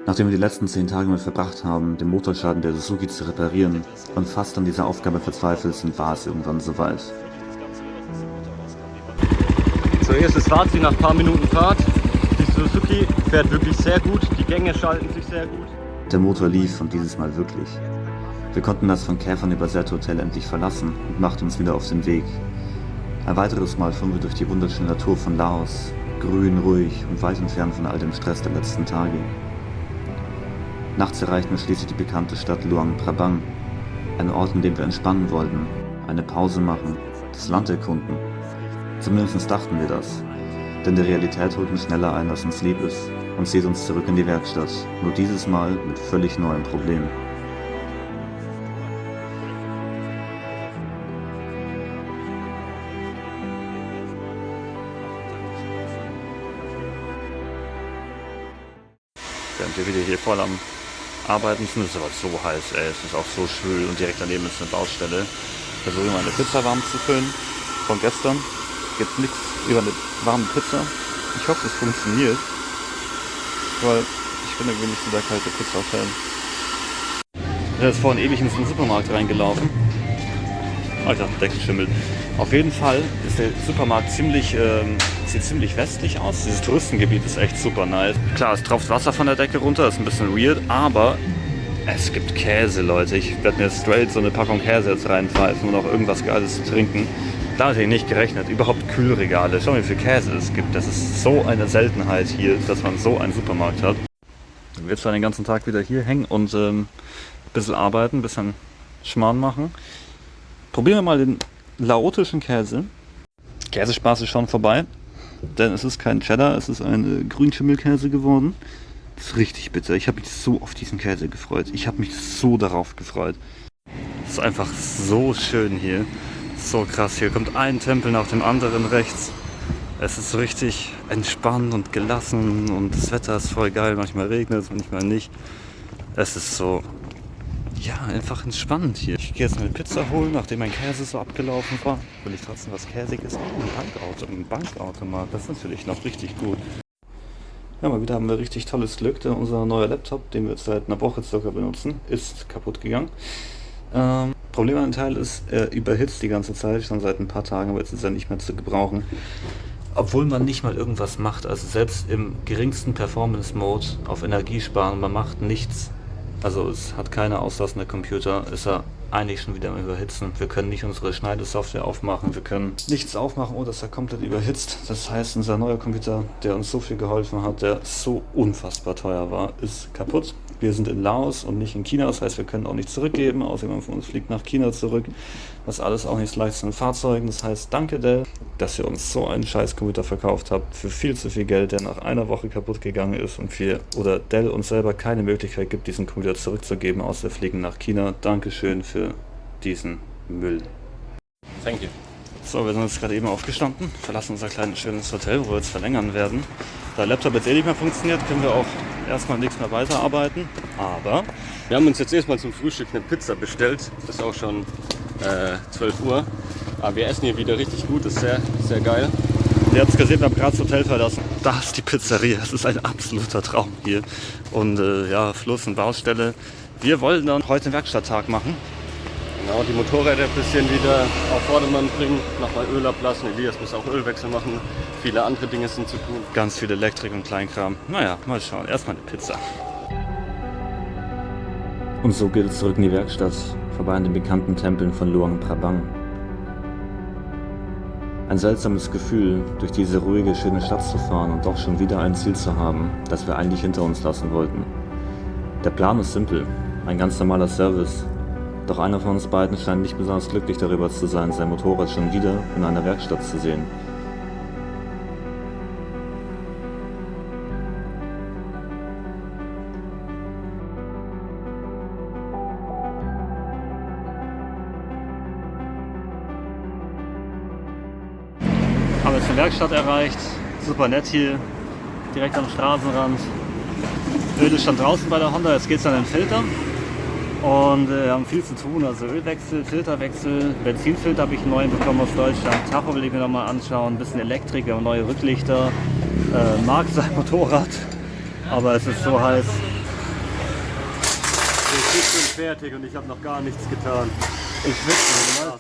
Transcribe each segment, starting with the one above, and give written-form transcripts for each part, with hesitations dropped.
Nachdem wir die letzten 10 Tage damit verbracht haben, den Motorschaden der Suzuki zu reparieren und fast an dieser Aufgabe verzweifelt sind, war es irgendwann soweit. So, erstes Fazit nach ein paar Minuten Fahrt. Die Suzuki fährt wirklich sehr gut, die Gänge schalten sich sehr gut. Der Motor lief und dieses Mal wirklich. Wir konnten das von Käfern übersäte Hotel endlich verlassen und machten uns wieder auf den Weg. Ein weiteres Mal fuhren wir durch die wunderschöne Natur von Laos, grün, ruhig und weit entfernt von all dem Stress der letzten Tage. Nachts erreichten wir schließlich die bekannte Stadt Luang Prabang, einen Ort, in dem wir entspannen wollten, eine Pause machen, das Land erkunden. Zumindest dachten wir das, denn die Realität holt uns schneller ein, als uns lieb ist und zieht uns zurück in die Werkstatt, nur dieses Mal mit völlig neuen Problemen. Während wir wieder hier voll am Arbeiten sind, ist aber so heiß, ey. Es ist auch so schwül und direkt daneben ist eine Baustelle. Versuche mal eine Pizza warm zu füllen. Von gestern gibt nichts über eine warme Pizza. Ich hoffe, es funktioniert, weil ich bin irgendwie nicht so der kalte Pizza-Fan. Ich bin jetzt vorhin ewig in den Supermarkt reingelaufen. Alter, Deckel schimmelt. Auf jeden Fall ist der Supermarkt sieht ziemlich westlich aus. Dieses Touristengebiet ist echt super nice. Klar, es tropft Wasser von der Decke runter, ist ein bisschen weird, aber es gibt Käse, Leute. Ich werde mir straight so eine Packung Käse jetzt reinpfeifen und auch irgendwas Geiles zu trinken. Da hatte ich nicht gerechnet. Überhaupt Kühlregale. Schau mal, wie viel Käse es gibt. Das ist so eine Seltenheit hier, dass man so einen Supermarkt hat. Dann wird zwar den ganzen Tag wieder hier hängen und ein bisschen arbeiten, ein bisschen Schmarrn machen. Probieren wir mal den laotischen Käse. Käsespaß ist schon vorbei, denn es ist kein Cheddar, es ist ein Grünschimmelkäse geworden. Das ist richtig bitter. Ich habe mich so auf diesen Käse gefreut. Ich habe mich so darauf gefreut. Es ist einfach so schön hier. So krass. Hier kommt ein Tempel nach dem anderen rechts. Es ist so richtig entspannt und gelassen und das Wetter ist voll geil. Manchmal regnet es, manchmal nicht. Es ist so, ja, einfach entspannend hier. Ich gehe jetzt eine Pizza holen, nachdem mein Käse so abgelaufen war. Will ich trotzdem was Käsiges? Oh, ein Bankautomat. Das ist natürlich noch richtig gut. Ja, mal wieder haben wir richtig tolles Glück, denn unser neuer Laptop, den wir jetzt seit einer Woche circa benutzen, ist kaputt gegangen. Problem an dem Teil ist, er überhitzt die ganze Zeit, schon seit ein paar Tagen, aber jetzt ist er nicht mehr zu gebrauchen. Obwohl man nicht mal irgendwas macht, also selbst im geringsten Performance-Mode auf Energie sparen, man macht nichts. Also es hat keine auslassende Computer, ist er eigentlich schon wieder am Überhitzen. Wir können nicht unsere Schneidesoftware aufmachen, wir können nichts aufmachen, ohne dass er komplett überhitzt. Das heißt, unser neuer Computer, der uns so viel geholfen hat, der so unfassbar teuer war, ist kaputt. Wir sind in Laos und nicht in China, das heißt, wir können auch nicht zurückgeben, außer jemand von uns fliegt nach China zurück. Das alles auch nicht so leicht zu den Fahrzeugen. Das heißt, danke Dell, dass ihr uns so einen scheiß Computer verkauft habt für viel zu viel Geld, der nach einer Woche kaputt gegangen ist und Dell uns selber keine Möglichkeit gibt, diesen Computer zurückzugeben, außer wir fliegen nach China. Dankeschön für diesen Müll. Thank you. So, wir sind jetzt gerade eben aufgestanden, verlassen unser kleines schönes Hotel, wo wir jetzt verlängern werden. Da der Laptop jetzt eh nicht mehr funktioniert, können wir auch erstmal nichts mehr weiterarbeiten. Aber wir haben uns jetzt erstmal zum Frühstück eine Pizza bestellt. Es ist auch schon 12 Uhr. Aber wir essen hier wieder richtig gut, ist sehr, sehr geil. ihr habt es gesehen, wir haben gerade das Hotel verlassen. Da ist die Pizzeria, es ist ein absoluter Traum hier. Und ja, Fluss und Baustelle. Wir wollen dann heute einen Werkstatttag machen. Genau, die Motorräder ein bisschen wieder auf Vordermann bringen, nochmal Öl ablassen. Elias muss auch Ölwechsel machen. Viele andere Dinge sind zu tun. Ganz viel Elektrik und Kleinkram. Naja, mal schauen. Erstmal eine Pizza. Und so geht es zurück in die Werkstatt, vorbei an den bekannten Tempeln von Luang Prabang. Ein seltsames Gefühl, durch diese ruhige, schöne Stadt zu fahren und doch schon wieder ein Ziel zu haben, das wir eigentlich hinter uns lassen wollten. Der Plan ist simpel, ein ganz normaler Service. Doch einer von uns beiden scheint nicht besonders glücklich darüber zu sein, sein Motorrad schon wieder in einer Werkstatt zu sehen. Haben jetzt eine Werkstatt erreicht, super nett hier, direkt am Straßenrand. Öl ist schon draußen bei der Honda, jetzt geht es an den Filter. Und wir haben viel zu tun, also Ölwechsel, Filterwechsel, Benzinfilter habe ich einen neuen bekommen aus Deutschland, Tacho will ich mir nochmal anschauen, ein bisschen Elektrik, wir haben neue Rücklichter, mag sein Motorrad, aber es ist so heiß, fertig und ich habe noch gar nichts getan. Ich schwitze, oder?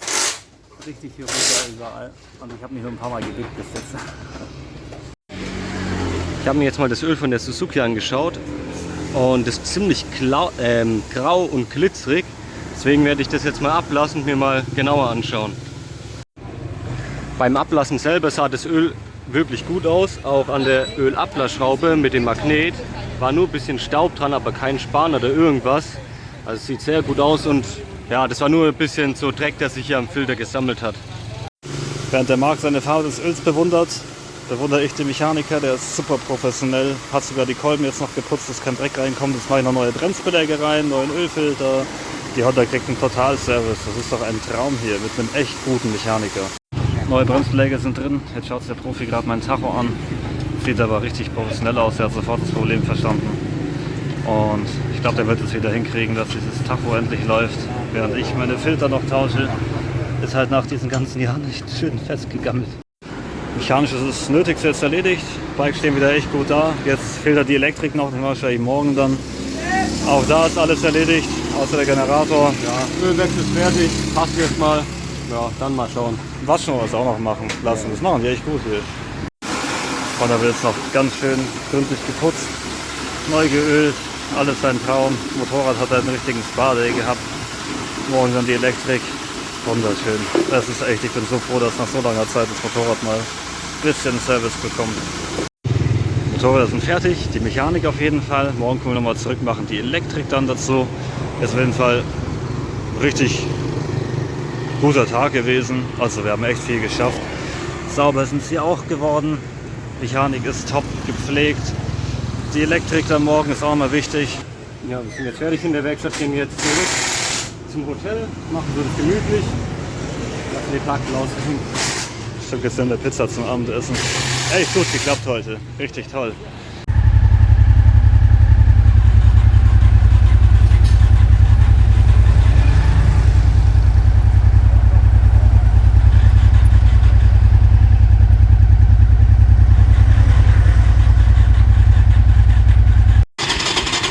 Richtig hier runter überall. Und ich habe mich nur ein paar Mal gedickt bis jetzt. Ich habe mir jetzt mal das Öl von der Suzuki angeschaut und das ist ziemlich grau und glitzerig. Deswegen werde ich das jetzt mal ablassen und mir mal genauer anschauen. Beim Ablassen selber sah das Öl wirklich gut aus. Auch an der Ölablassschraube mit dem Magnet war nur ein bisschen Staub dran, aber kein Span oder irgendwas. Also es sieht sehr gut aus und ja, das war nur ein bisschen so Dreck, der sich hier am Filter gesammelt hat. Während der Marc seine Farbe des Öls bewundert, bewundere ich den Mechaniker, der ist super professionell, hat sogar die Kolben jetzt noch geputzt, dass kein Dreck reinkommt. Jetzt mache ich noch neue Bremsbeläge rein, neuen Ölfilter. Die Honda kriegt einen Totalservice, das ist doch ein Traum hier mit einem echt guten Mechaniker. Neue Bremsbeläge sind drin, jetzt schaut sich der Profi gerade meinen Tacho an. Sieht aber richtig professionell aus, er hat sofort das Problem verstanden. Und ich glaube, der wird es wieder hinkriegen, dass dieses Tacho endlich läuft, während ich meine Filter noch tausche. Ist halt nach diesen ganzen Jahren nicht schön festgegammelt. Mechanisch ist das Nötigste jetzt erledigt. Bikes stehen wieder echt gut da. Jetzt fehlt halt die Elektrik noch, den wahrscheinlich morgen dann. Auch da ist alles erledigt, außer der Generator. Ja, Ölwechsel ist fertig, passt jetzt mal. Ja, dann mal schauen. Waschen wir das auch noch machen lassen. Das machen die echt gut hier. Honda wird jetzt noch ganz schön gründlich geputzt, neu geölt, alles ein Traum. Das Motorrad hat einen richtigen Spa-Day gehabt. Morgen dann die Elektrik. Wunderschön. Das ist echt, ich bin so froh, dass nach so langer Zeit das Motorrad mal ein bisschen Service bekommt. Die Motorräder sind fertig, die Mechanik auf jeden Fall. Morgen können wir nochmal zurück machen, die Elektrik dann dazu. Ist auf jeden Fall richtig guter Tag gewesen. Also wir haben echt viel geschafft. Sauber sind sie auch geworden. Mechanik ist top gepflegt. Die Elektrik dann morgen ist auch mal wichtig. Ja, wir sind jetzt fertig in der Werkstatt, gehen jetzt zurück zum Hotel, machen so das gemütlich, lassen den Tag rausgehen. Stück jetzt in der Pizza zum Abendessen. Echt gut geklappt heute. Richtig toll.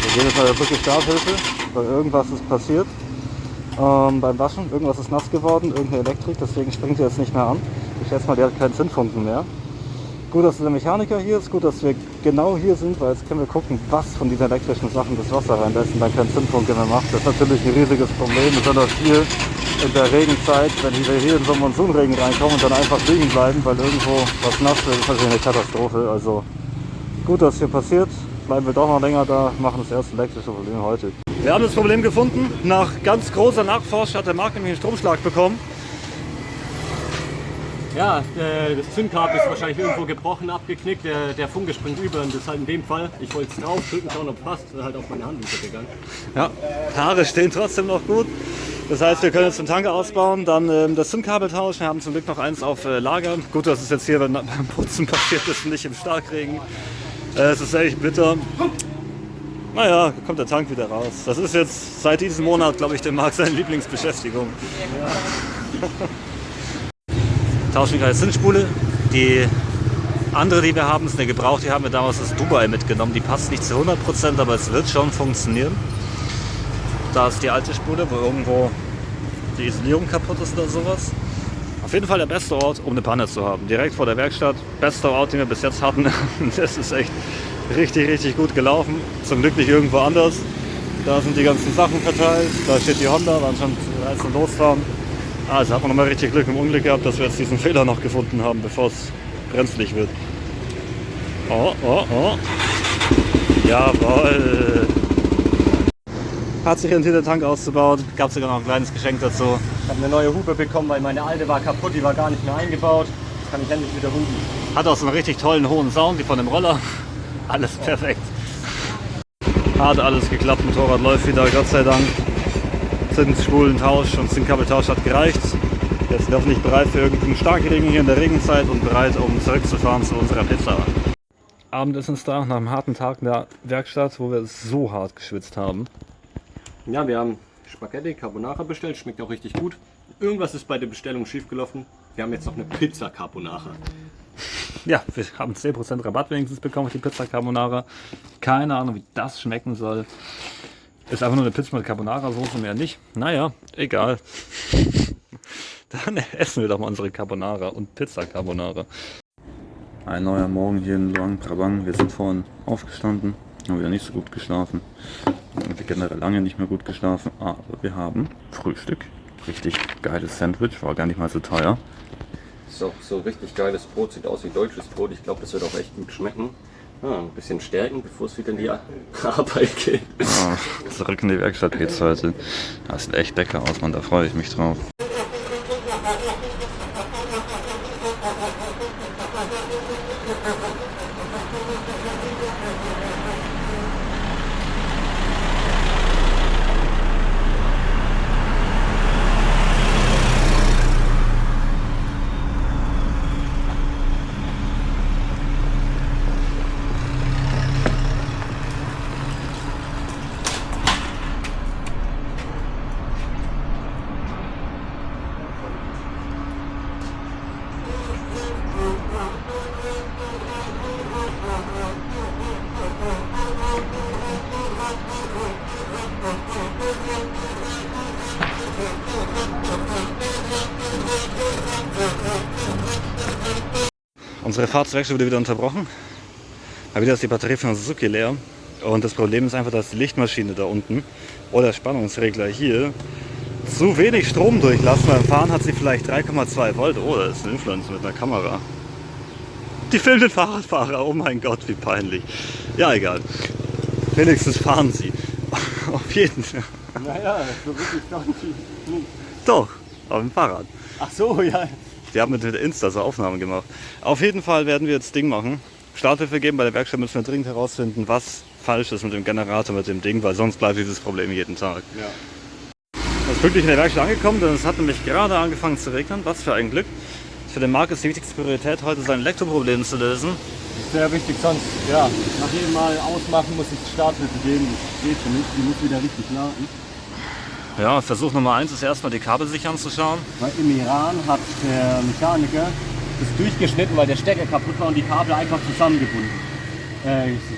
Wir gehen jetzt mal der Brücke Starthilfe, weil irgendwas ist passiert. Beim Waschen, irgendwas ist nass geworden, irgendeine Elektrik, deswegen springt sie jetzt nicht mehr an. Ich schätze mal, die hat keinen Zündfunken mehr. Gut, dass der Mechaniker hier ist, gut, dass wir genau hier sind, weil jetzt können wir gucken, was von diesen elektrischen Sachen das Wasser reinlässt und dann kein Zündfunke mehr macht. Das ist natürlich ein riesiges Problem, besonders hier in der Regenzeit, wenn wir hier in so einen Monsunregen reinkommen und dann einfach liegen bleiben, weil irgendwo was nass wird, ist natürlich eine Katastrophe. Also gut, dass hier passiert. Bleiben wir doch noch länger da, machen das erste elektrische Problem heute. Wir haben das Problem gefunden. Nach ganz großer Nachforschung hat der Marc nämlich einen Stromschlag bekommen. Ja, das Zündkabel ist wahrscheinlich irgendwo gebrochen, abgeknickt, der Funke springt über und das ist halt in dem Fall, ich wollte es draufdrücken, schauen ob es passt, halt auf meine Hand übergegangen. Ja, Haare stehen trotzdem noch gut. Das heißt, wir können jetzt den Tanker ausbauen, dann das Zündkabel tauschen. Wir haben zum Glück noch eins auf Lager. Gut, dass es jetzt hier beim Putzen passiert ist und nicht im Starkregen. Es ist echt bitter. Naja, kommt der Tank wieder raus. Das ist jetzt seit diesem Monat, glaube ich, der Marc seine Lieblingsbeschäftigung. Ja. Tauschen gerade Zündspule. Die andere, die wir haben, ist eine Gebrauch. Die haben wir damals aus Dubai mitgenommen. Die passt nicht zu 100%, aber es wird schon funktionieren. Da ist die alte Spule, wo irgendwo die Isolierung kaputt ist oder sowas. Auf jeden Fall der beste Ort, um eine Panne zu haben. Direkt vor der Werkstatt. Bester Ort, den wir bis jetzt hatten. Das ist echt richtig, richtig gut gelaufen. Zum Glück nicht irgendwo anders. Da sind die ganzen Sachen verteilt. Da steht die Honda, dann schon zum Losfahren. Also hat man nochmal richtig Glück im Unglück gehabt, dass wir jetzt diesen Fehler noch gefunden haben, bevor es brenzlig wird. Oh, oh, oh. Jawohl. Hat sich entschieden, den Tank auszubauen. Gab sogar noch ein kleines Geschenk dazu. Ich habe eine neue Hupe bekommen, weil meine alte war kaputt, die war gar nicht mehr eingebaut. Jetzt kann ich endlich wieder hupen. Hat auch so einen richtig tollen hohen Sound, wie von dem Roller. Alles perfekt. Hat alles geklappt, Motorrad läuft wieder, Gott sei Dank. Zündspulentausch und Zündkabeltausch hat gereicht. Jetzt sind wir hoffentlich bereit für irgendeinen Starkregen hier in der Regenzeit und bereit, um zurückzufahren zu unserer Pizza. Abendessen ist da, nach einem harten Tag in der Werkstatt, wo wir so hart geschwitzt haben. Ja, wir haben Spaghetti Carbonara bestellt, schmeckt auch richtig gut. Irgendwas ist bei der Bestellung schiefgelaufen. Wir haben jetzt noch eine Pizza Carbonara. Ja, wir haben 10% Rabatt wenigstens bekommen auf die Pizza Carbonara. Keine Ahnung, wie das schmecken soll. Ist einfach nur eine Pizza mit Carbonara-Soße, mehr nicht. Naja, egal. Dann essen wir doch mal unsere Carbonara und Pizza Carbonara. Ein neuer Morgen hier in Luang Prabang. Wir sind vorhin aufgestanden, haben wieder nicht so gut geschlafen. Und wir generell lange nicht mehr gut geschlafen. Aber wir haben Frühstück. Richtig geiles Sandwich, war gar nicht mal so teuer. So richtig geiles Brot, sieht aus wie deutsches Brot. Ich glaube, das wird auch echt gut schmecken. Ein bisschen stärken, bevor es wieder in die Arbeit geht. Zurück in die Werkstatt geht's heute. Das sieht echt lecker aus, Mann, da freue ich mich drauf. Unsere Fahrzeugwerkstatt wurde wieder unterbrochen. Aber wieder ist die Batterie von der Suzuki leer. Und das Problem ist einfach, dass die Lichtmaschine da unten oder der Spannungsregler hier zu wenig Strom durchlassen. Beim Fahren hat sie vielleicht 3,2 Volt. Oh, das ist ein Influencer mit einer Kamera. Die filmt den Fahrradfahrer. Oh mein Gott, wie peinlich. Ja, egal. Wenigstens fahren sie. Auf jeden Fall. Naja, so wirklich doch nicht. Doch, auf dem Fahrrad. Ach so, ja. Die haben mit Insta so Aufnahmen gemacht. Auf jeden Fall werden wir jetzt Ding machen. Starthilfe geben. Bei der Werkstatt müssen wir dringend herausfinden, was falsch ist mit dem Generator, mit dem Ding, weil sonst bleibt dieses Problem jeden Tag. Ja. Ich bin pünktlich in der Werkstatt angekommen, denn es hat nämlich gerade angefangen zu regnen. Was für ein Glück. Für den Marc ist die wichtigste Priorität, heute sein Elektroproblem zu lösen. Sehr wichtig, sonst, ja, nach jedem Mal ausmachen muss ich Starthilfe geben. Das geht schon nicht, die muss wieder richtig laden. Ja, Versuch Nummer 1 ist erstmal die Kabel sich anzuschauen. Weil im Iran hat der Mechaniker das durchgeschnitten, weil der Stecker kaputt war und die Kabel einfach zusammengebunden.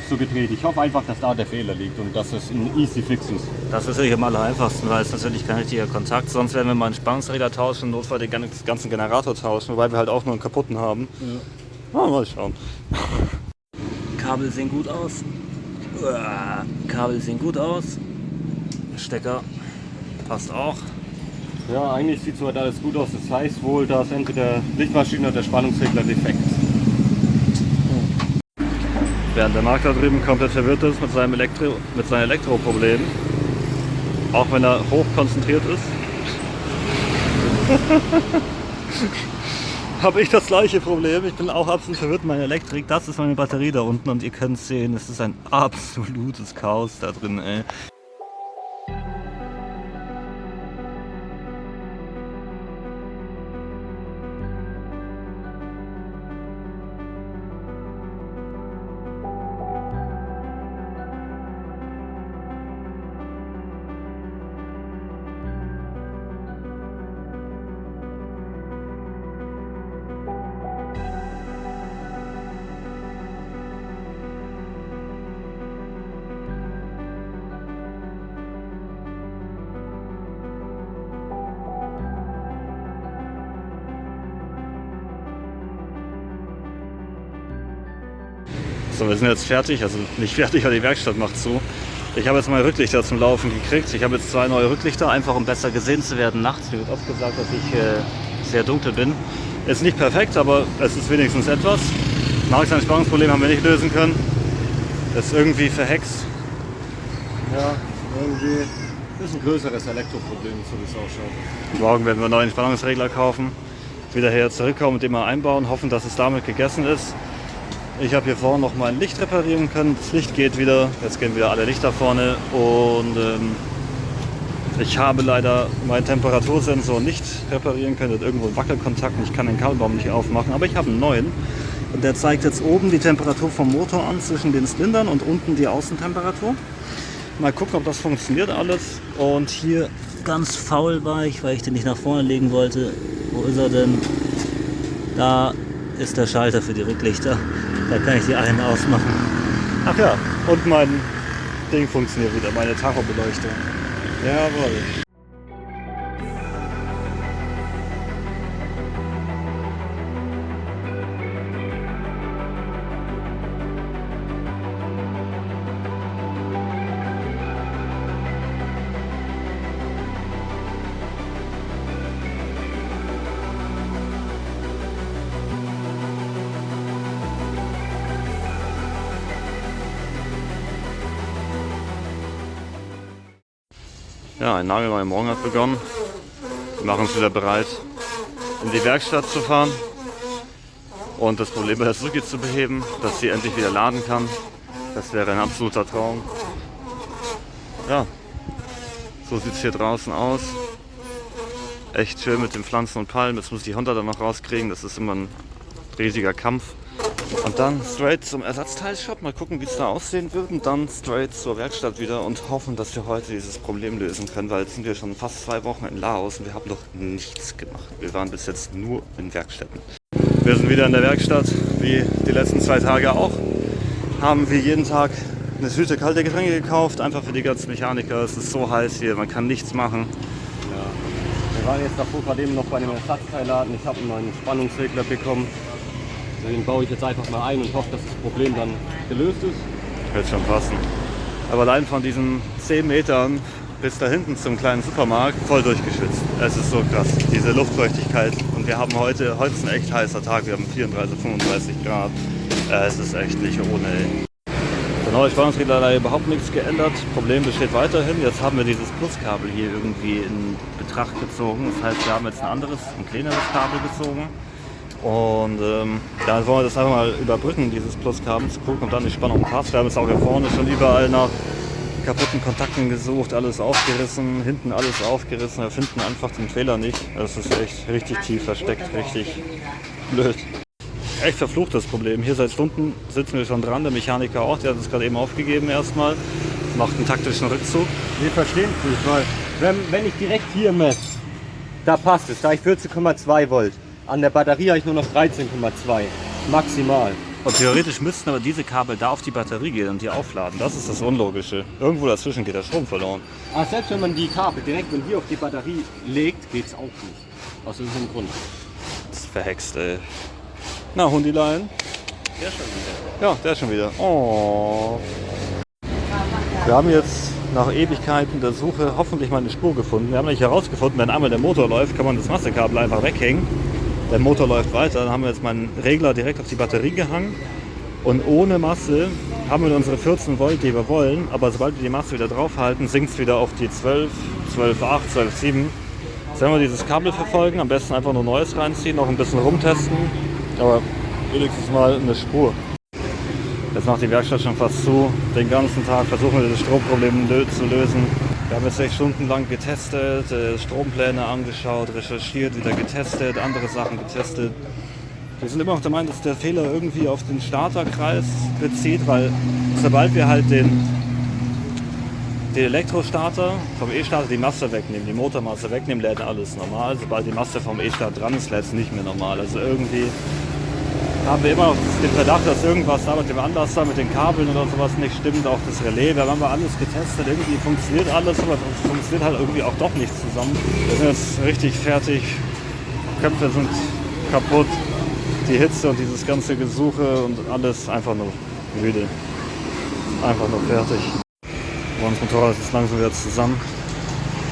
So gedreht. Ich hoffe einfach, dass da der Fehler liegt und dass es ein easy fix ist. Das ist natürlich am allereinfachsten, weil es natürlich kein richtiger Kontakt. Sonst werden wir mal einen Spannungsregler tauschen, im Notfall den ganzen Generator tauschen, wobei wir halt auch nur einen kaputten haben. Ja. Mal schauen. Kabel sehen gut aus. Kabel sehen gut aus. Stecker passt auch. Ja, eigentlich sieht soweit alles gut aus. Das heißt wohl, dass entweder Lichtmaschine oder der Spannungsregler defekt ist. Während der Marc da drüben komplett verwirrt ist mit seinen Elektroproblemen, auch wenn er hoch konzentriert ist, habe ich das gleiche Problem. Ich bin auch absolut verwirrt mit meiner Elektrik. Das ist meine Batterie da unten und ihr könnt sehen, es ist ein absolutes Chaos da drin, ey. So, wir sind jetzt fertig, also nicht fertig, weil die Werkstatt macht zu. Ich habe jetzt mal Rücklichter zum Laufen gekriegt. Ich habe jetzt 2 neue Rücklichter, einfach um besser gesehen zu werden nachts. Mir wird oft gesagt, dass ich sehr dunkel bin. Ist nicht perfekt, aber es ist wenigstens etwas. Marc, sein Spannungsproblem haben wir nicht lösen können. Das ist irgendwie verhext. Ja, irgendwie ist ein größeres Elektroproblem, so wie es ausschaut. Morgen werden wir einen neuen Spannungsregler kaufen, wieder her zurückkommen und den mal einbauen, hoffen, dass es damit gegessen ist. Ich habe hier vorne noch mein Licht reparieren können. Das Licht geht wieder. Jetzt gehen wieder alle Lichter vorne. Und ich habe leider meinen Temperatursensor nicht reparieren können. Der hat irgendwo einen Wackelkontakt und ich kann den Kabelbaum nicht aufmachen. Aber ich habe einen neuen. Und der zeigt jetzt oben die Temperatur vom Motor an zwischen den Zylindern und unten die Außentemperatur. Mal gucken, ob das funktioniert alles. Und hier ganz faul war ich, weil ich den nicht nach vorne legen wollte. Wo ist er denn? Da ist der Schalter für die Rücklichter. Da kann ich die einen ausmachen. Ach ja, und mein Ding funktioniert wieder, meine Tachobeleuchtung. Jawohl. Ja, ein nagelneuer Morgen hat begonnen. Wir machen uns wieder bereit, in die Werkstatt zu fahren und das Problem bei der Suzuki zu beheben, dass sie endlich wieder laden kann. Das wäre ein absoluter Traum. Ja, so sieht es hier draußen aus. Echt schön mit den Pflanzen und Palmen. Jetzt muss ich die Honda dann noch rauskriegen. Das ist immer ein riesiger Kampf. Und dann straight zum Ersatzteilshop, mal gucken, wie es da aussehen wird. Und dann straight zur Werkstatt wieder und hoffen, dass wir heute dieses Problem lösen können, weil jetzt sind wir schon fast 2 Wochen in Laos und wir haben noch nichts gemacht. Wir waren bis jetzt nur in Werkstätten. Wir sind wieder in der Werkstatt, wie die letzten 2 Tage auch. Haben wir jeden Tag eine Tüte kalte Getränke gekauft, einfach für die ganzen Mechaniker. Es ist so heiß hier, man kann nichts machen. Ja. Wir waren jetzt davor gerade eben noch bei einem Ersatzteilladen. Ich habe einen Spannungsregler bekommen. Den baue ich jetzt einfach mal ein und hoffe, dass das Problem dann gelöst ist. Wird schon passen. Aber allein von diesen 10 Metern bis da hinten zum kleinen Supermarkt voll durchgeschwitzt. Es ist so krass, diese Luftfeuchtigkeit. Und wir haben heute ist ein echt heißer Tag, wir haben 34, 35 Grad. Es ist echt nicht ohne. Der neue Spannungsregler hat leider überhaupt nichts geändert. Problem besteht weiterhin. Jetzt haben wir dieses Pluskabel hier irgendwie in Betracht gezogen. Das heißt, wir haben jetzt ein kleineres Kabel gezogen. Und da wollen wir das einfach mal überbrücken, dieses Pluskabel, zu gucken, ob dann die Spannung passt. Wir haben jetzt auch hier vorne schon überall nach kaputten Kontakten gesucht, alles aufgerissen, hinten alles aufgerissen. Wir finden einfach den Fehler nicht. Das ist echt richtig tief versteckt, richtig blöd. Echt verfluchtes Problem. Hier seit Stunden sitzen wir schon dran, der Mechaniker auch, der hat es gerade eben aufgegeben erstmal. Macht einen taktischen Rückzug. Wir verstehen es nicht, weil wenn ich direkt hier messe, da passt es, da ich 14,2 Volt. An der Batterie habe ich nur noch 13,2 maximal. Und theoretisch müssten aber diese Kabel da auf die Batterie gehen und die aufladen. Das ist das Unlogische. Irgendwo dazwischen geht der Strom verloren. Aber selbst wenn man die Kabel direkt und hier auf die Batterie legt, geht es auch nicht. Aus irgendeinem Grund. Das ist verhext, ey. Na, Hundilein? Der schon wieder. Ja, der schon wieder. Oh. Wir haben jetzt nach Ewigkeiten der Suche hoffentlich mal eine Spur gefunden. Wir haben nicht herausgefunden, wenn einmal der Motor läuft, kann man das Massekabel einfach weghängen. Der Motor läuft weiter, dann haben wir jetzt meinen Regler direkt auf die Batterie gehangen und ohne Masse haben wir unsere 14 Volt, die wir wollen, aber sobald wir die Masse wieder draufhalten, sinkt es wieder auf die 12, 12,8, 12,7. Jetzt werden wir dieses Kabel verfolgen, am besten einfach nur Neues reinziehen, noch ein bisschen rumtesten, aber wenigstens mal eine Spur. Jetzt macht die Werkstatt schon fast zu, den ganzen Tag versuchen wir das Stromproblem zu lösen. Wir haben jetzt 6 Stunden lang getestet, Strompläne angeschaut, recherchiert, wieder getestet, andere Sachen getestet. Wir sind immer noch der Meinung, dass der Fehler irgendwie auf den Starterkreis bezieht, weil sobald wir halt den Elektrostarter vom E-Starter die Masse wegnehmen, die Motormasse wegnehmen, lädt alles normal. Sobald die Masse vom E-Starter dran ist, lädt es nicht mehr normal. Also irgendwie haben wir immer noch den Verdacht, dass irgendwas da mit dem Anlasser, mit den Kabeln oder sowas nicht stimmt, auch das Relais. Wir haben alles getestet, irgendwie funktioniert alles, aber es funktioniert halt irgendwie auch doch nicht zusammen. Wir sind jetzt richtig fertig, Köpfe sind kaputt, die Hitze und dieses ganze Gesuche und alles einfach nur müde. Einfach nur fertig. Unser Motorrad ist jetzt langsam wieder zusammen.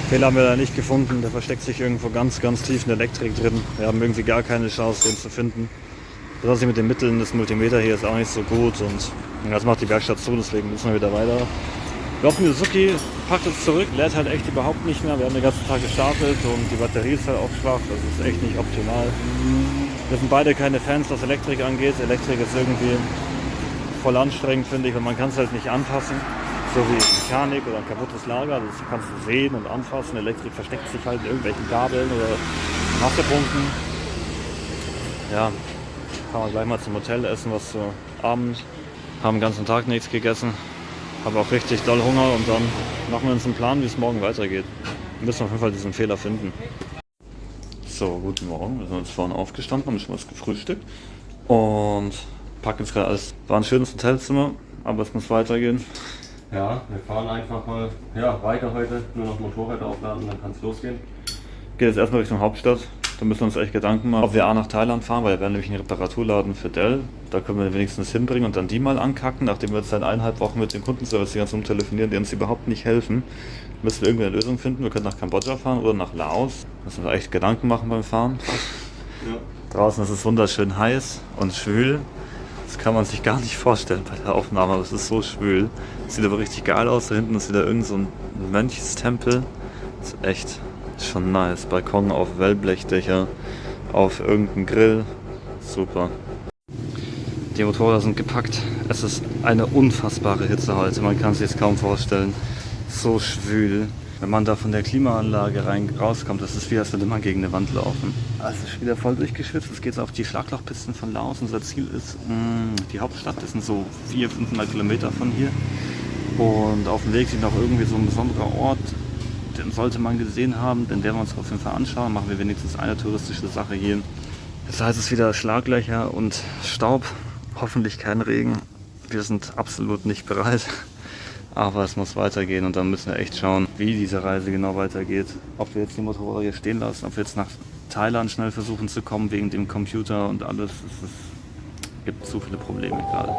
Fehler haben wir da nicht gefunden, der versteckt sich irgendwo ganz, ganz tief in der Elektrik drin. Wir haben irgendwie gar keine Chance, den zu finden. Das mit den Mitteln des Multimeter hier ist auch nicht so gut und das macht die Werkstatt zu, deswegen müssen wir wieder weiter. Ich glaube, die Suzuki packt es zurück, lädt halt echt überhaupt nicht mehr. Wir haben den ganzen Tag gestartet und die Batterie ist halt auch schwach, das ist echt nicht optimal. Wir sind beide keine Fans, was Elektrik angeht. Elektrik ist irgendwie voll anstrengend, finde ich, weil man kann es halt nicht anfassen. So wie Mechanik oder ein kaputtes Lager, das kannst du sehen und anfassen. Elektrik versteckt sich halt in irgendwelchen Kabeln oder Massepumpen. Ja. Fahren wir gleich mal zum Hotel, essen was zu Abend, haben den ganzen Tag nichts gegessen, haben auch richtig doll Hunger und dann machen wir uns einen Plan, wie es morgen weitergeht. Wir müssen auf jeden Fall diesen Fehler finden. So, guten Morgen, wir sind jetzt vorhin aufgestanden, haben schon was gefrühstückt und packen jetzt gerade alles. War ein schönes Hotelzimmer, aber es muss weitergehen. Ja, wir fahren einfach mal weiter heute, nur noch Motorrad aufladen, dann kann es losgehen. Geht jetzt erstmal Richtung Hauptstadt. Da müssen wir uns echt Gedanken machen, ob wir nach Thailand fahren, weil wir werden nämlich einen Reparaturladen für Dell. Da können wir wenigstens hinbringen und dann die mal ankacken, nachdem wir jetzt seit 1,5 Wochen mit dem Kundenservice die ganze Zeit telefonieren, die uns überhaupt nicht helfen. Müssen wir irgendwie eine Lösung finden. Wir können nach Kambodscha fahren oder nach Laos. Müssen wir echt Gedanken machen beim Fahren. Ja. Draußen ist es wunderschön heiß und schwül. Das kann man sich gar nicht vorstellen bei der Aufnahme, aber es ist so schwül. Sieht aber richtig geil aus. Da hinten ist wieder irgend so ein Mönchstempel. Das ist echt schon nice. Balkon auf Wellblechdächer, auf irgendeinen Grill. Super. Die Motorräder sind gepackt. Es ist eine unfassbare Hitze heute. Man kann es sich jetzt kaum vorstellen. So schwül. Wenn man da von der Klimaanlage rauskommt, das ist wie, als würde man gegen eine Wand laufen. Also es ist wieder voll durchgeschwitzt. Jetzt geht es auf die Schlaglochpisten von Laos. Unser Ziel ist die Hauptstadt. Das sind so 400-500 Kilometer von hier. Und auf dem Weg sieht noch irgendwie so ein besonderer Ort. Den sollte man gesehen haben. Den werden wir uns auf jeden Fall anschauen. Machen wir wenigstens eine touristische Sache hier. Jetzt heißt es wieder Schlaglöcher und Staub. Hoffentlich kein Regen. Wir sind absolut nicht bereit. Aber es muss weitergehen und dann müssen wir echt schauen, wie diese Reise genau weitergeht. Ob wir jetzt die Motorräder hier stehen lassen, ob wir jetzt nach Thailand schnell versuchen zu kommen wegen dem Computer und alles. Es gibt zu viele Probleme gerade.